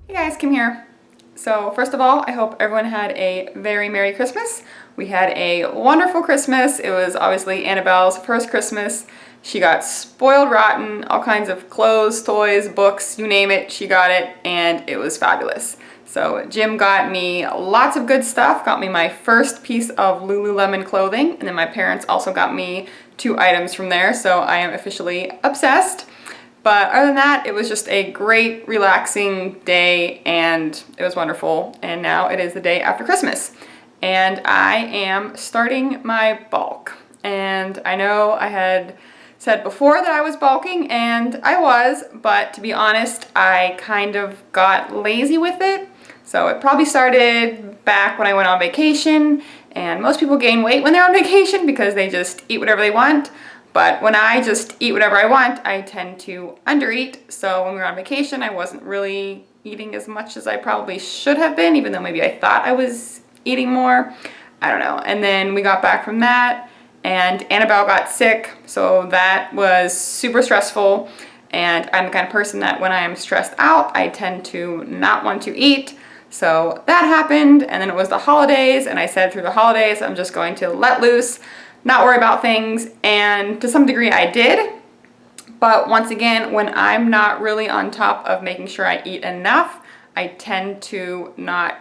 Hey guys, Kim here. So first of all, I hope everyone had a very Merry Christmas. We had a wonderful Christmas. It was obviously Annabelle's first Christmas. She got spoiled rotten, all kinds of clothes, toys, books, you name it, she got it, and it was fabulous. So Jim got me lots of good stuff, got me my first piece of Lululemon clothing, and then my parents also got me 2 items from there, so I am officially obsessed. But other than that, it was just a great, relaxing day, and it was wonderful. And now it is the day after Christmas. And I am starting my bulk. And I know I had said before that I was bulking, and I was, but to be honest, I kind of got lazy with it. So it probably started back when I went on vacation, and most people gain weight when they're on vacation because they just eat whatever they want. But when I just eat whatever I want, I tend to undereat. So when we were on vacation, I wasn't really eating as much as I probably should have been, even though maybe I thought I was eating more. I don't know. And then we got back from that, and Annabelle got sick, so that was super stressful. And I'm the kind of person that when I am stressed out, I tend to not want to eat. So that happened, and then it was the holidays, and I said through the holidays, I'm just going to let loose, not worry about things, and to some degree I did. But once again, when I'm not really on top of making sure I eat enough, I tend to not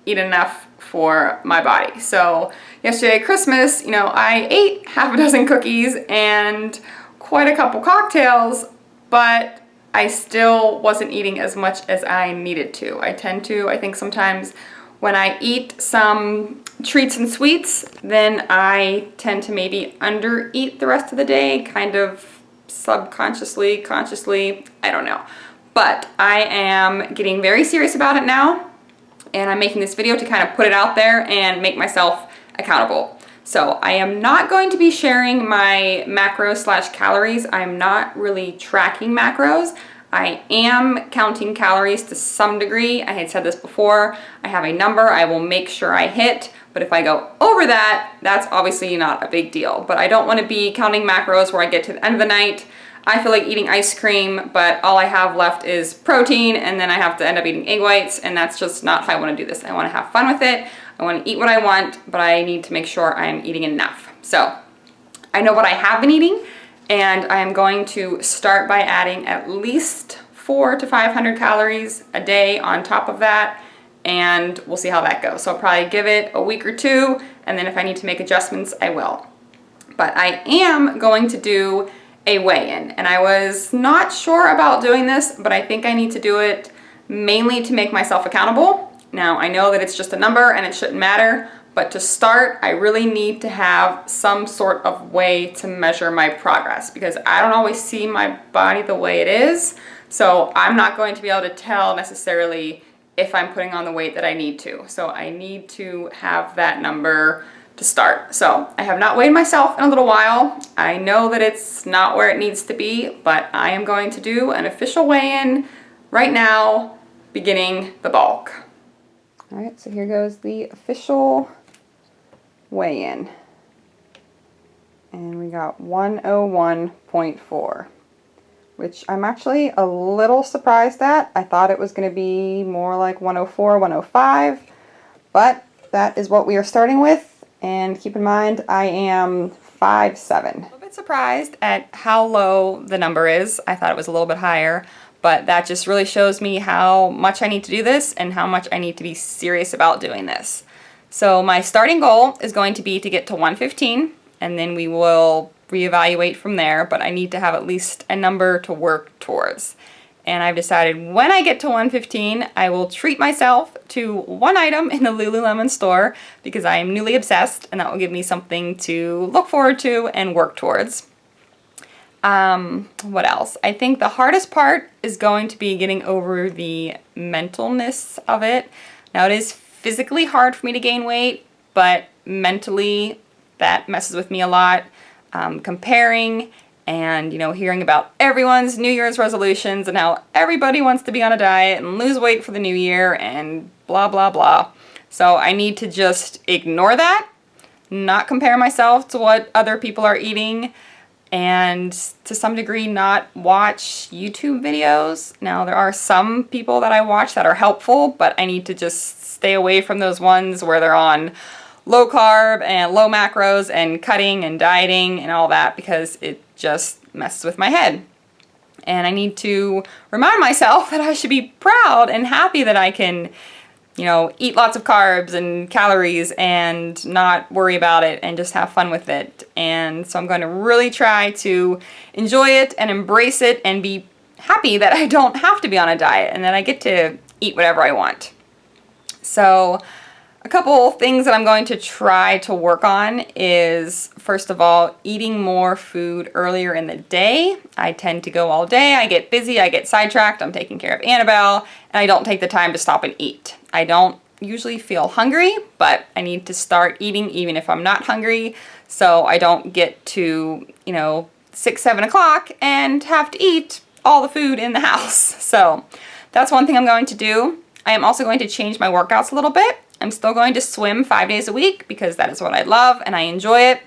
eat enough for my body. So yesterday at Christmas, I ate half a dozen cookies and quite a couple cocktails, but I still wasn't eating as much as I needed to. I think sometimes when I eat some treats and sweets, then I tend to maybe undereat the rest of the day, kind of subconsciously, consciously, I don't know. But I am getting very serious about it now, and I'm making this video to kind of put it out there and make myself accountable. So I am not going to be sharing my macros / calories. I'm not really tracking macros. I am counting calories to some degree. I had said this before. I have a number I will make sure I hit, but if I go over that, that's obviously not a big deal. But I don't want to be counting macros where I get to the end of the night, I feel like eating ice cream, but all I have left is protein, and then I have to end up eating egg whites, and that's just not how I want to do this. I want to have fun with it. I want to eat what I want, but I need to make sure I'm eating enough. So I know what I have been eating, and I am going to start by adding at least 400 to 500 calories a day on top of that, and we'll see how that goes. So I'll probably give it a week or 2, and then if I need to make adjustments, I will. But I am going to do a weigh-in, and I was not sure about doing this, but I think I need to do it mainly to make myself accountable. Now, I know that it's just a number and it shouldn't matter, but to start, I really need to have some sort of way to measure my progress, because I don't always see my body the way it is, so I'm not going to be able to tell necessarily if I'm putting on the weight that I need to. So I need to have that number to start. So I have not weighed myself in a little while. I know that it's not where it needs to be, but I am going to do an official weigh-in right now, beginning the bulk. All right, so here goes the official weigh-in. And we got 101.4, which I'm actually a little surprised at. I thought it was going to be more like 104, 105, but that is what we are starting with. And keep in mind, I am 5'7". A little bit surprised at how low the number is. I thought it was a little bit higher, but that just really shows me how much I need to do this and how much I need to be serious about doing this. So my starting goal is going to be to get to 115, and then we will reevaluate from there, but I need to have at least a number to work towards. And I've decided when I get to 115, I will treat myself to one item in the Lululemon store because I am newly obsessed, and that will give me something to look forward to and work towards. What else? I think the hardest part is going to be getting over the mentalness of it. Now, it is physically hard for me to gain weight, but mentally that messes with me a lot. Comparing and, hearing about everyone's New Year's resolutions and how everybody wants to be on a diet and lose weight for the new year and blah, blah, blah. So I need to just ignore that, not compare myself to what other people are eating, and to some degree not watch YouTube videos. Now there are some people that I watch that are helpful, but I need to just stay away from those ones where they're on low carb and low macros and cutting and dieting and all that, because it just messes with my head. And I need to remind myself that I should be proud and happy that I can, you know, eat lots of carbs and calories and not worry about it and just have fun with it. And so I'm going to really try to enjoy it and embrace it and be happy that I don't have to be on a diet and that I get to eat whatever I want. So a couple things that I'm going to try to work on is, first of all, eating more food earlier in the day. I tend to go all day, I get busy, I get sidetracked, I'm taking care of Annabelle, and I don't take the time to stop and eat. I don't usually feel hungry, but I need to start eating even if I'm not hungry, so I don't get to, 6, 7 o'clock and have to eat all the food in the house. So that's one thing I'm going to do. I am also going to change my workouts a little bit. I'm still going to swim 5 days a week because that is what I love and I enjoy it.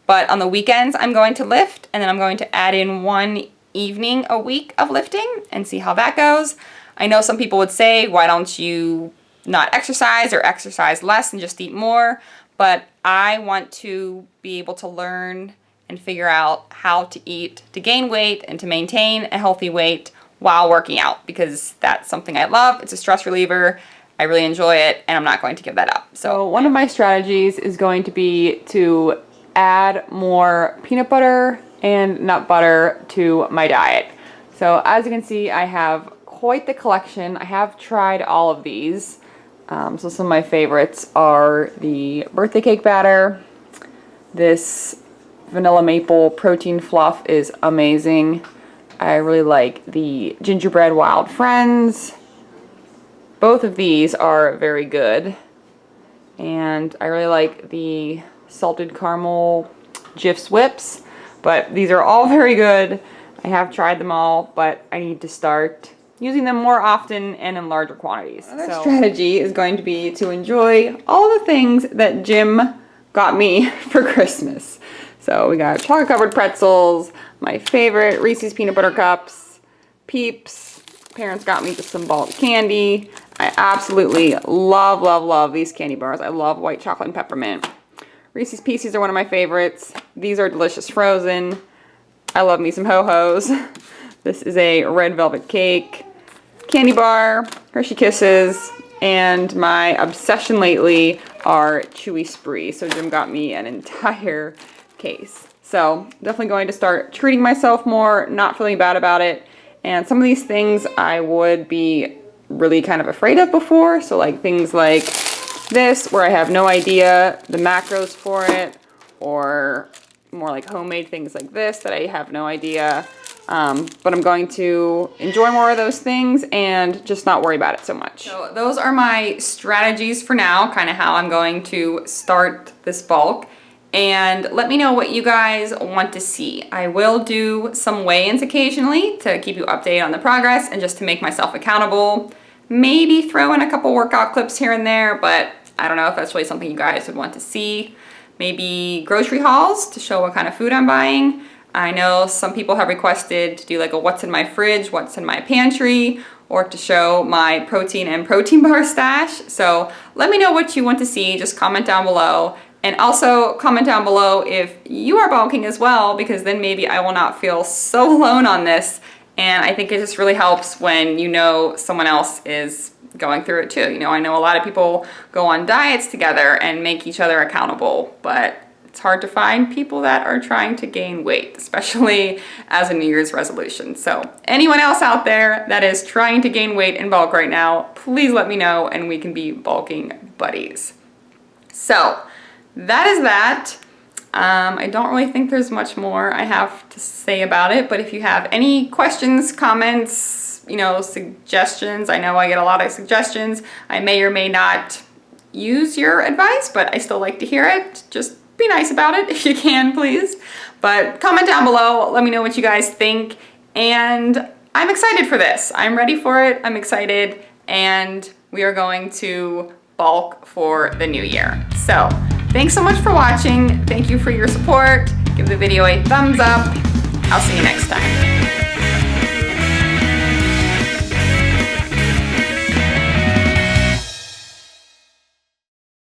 But on the weekends, I'm going to lift, and then I'm going to add in one evening a week of lifting and see how that goes. I know some people would say, why don't you not exercise or exercise less and just eat more? But I want to be able to learn and figure out how to eat to gain weight and to maintain a healthy weight while working out, because that's something I love. It's a stress reliever. I really enjoy it, and I'm not going to give that up. So one of my strategies is going to be to add more peanut butter and nut butter to my diet. So as you can see, I have quite the collection. I have tried all of these. So some of my favorites are the birthday cake batter. This vanilla maple protein fluff is amazing. I really like the gingerbread wild friends. Both of these are very good. And I really like the salted caramel Jif's whips. But these are all very good. I have tried them all, but I need to start using them more often and in larger quantities. Another strategy is going to be to enjoy all the things that Jim got me for Christmas. So we got chocolate covered pretzels, my favorite Reese's peanut butter cups, Peeps. Parents got me just some bulk candy. I absolutely love, love, love these candy bars. I love white chocolate and peppermint. Reese's Pieces are one of my favorites. These are delicious frozen. I love me some Ho-Hos. This is a red velvet cake, candy bar, Hershey Kisses, and my obsession lately are Chewy Spree. So Jim got me an entire case. So definitely going to start treating myself more, not feeling bad about it. And some of these things I would be really kind of afraid of before. So like things like this, where I have no idea the macros for it, or more like homemade things like this that I have no idea. But I'm going to enjoy more of those things and just not worry about it so much. So those are my strategies for now, kind of how I'm going to start this bulk. And let me know what you guys want to see. I will do some weigh-ins occasionally to keep you updated on the progress and just to make myself accountable. Maybe throw in a couple workout clips here and there, but I don't know if that's really something you guys would want to see. Maybe grocery hauls to show what kind of food I'm buying. I know some people have requested to do like a what's in my fridge, what's in my pantry, or to show my protein and protein bar stash. So let me know what you want to see. Just comment down below. And also comment down below if you are bulking as well, because then maybe I will not feel so alone on this. And I think it just really helps when you know someone else is going through it too. I know a lot of people go on diets together and make each other accountable, but it's hard to find people that are trying to gain weight, especially as a New Year's resolution. So anyone else out there that is trying to gain weight in bulk right now, please let me know and we can be bulking buddies. So that is that. I don't really think there's much more I have to say about it, but if you have any questions, comments, suggestions, I know I get a lot of suggestions. I may or may not use your advice, but I still like to hear it. Just be nice about it if you can, please. But comment down below, let me know what you guys think, and I'm excited for this. I'm ready for it, I'm excited, and we are going to bulk for the new year. So thanks so much for watching. Thank you for your support. Give the video a thumbs up. I'll see you next time.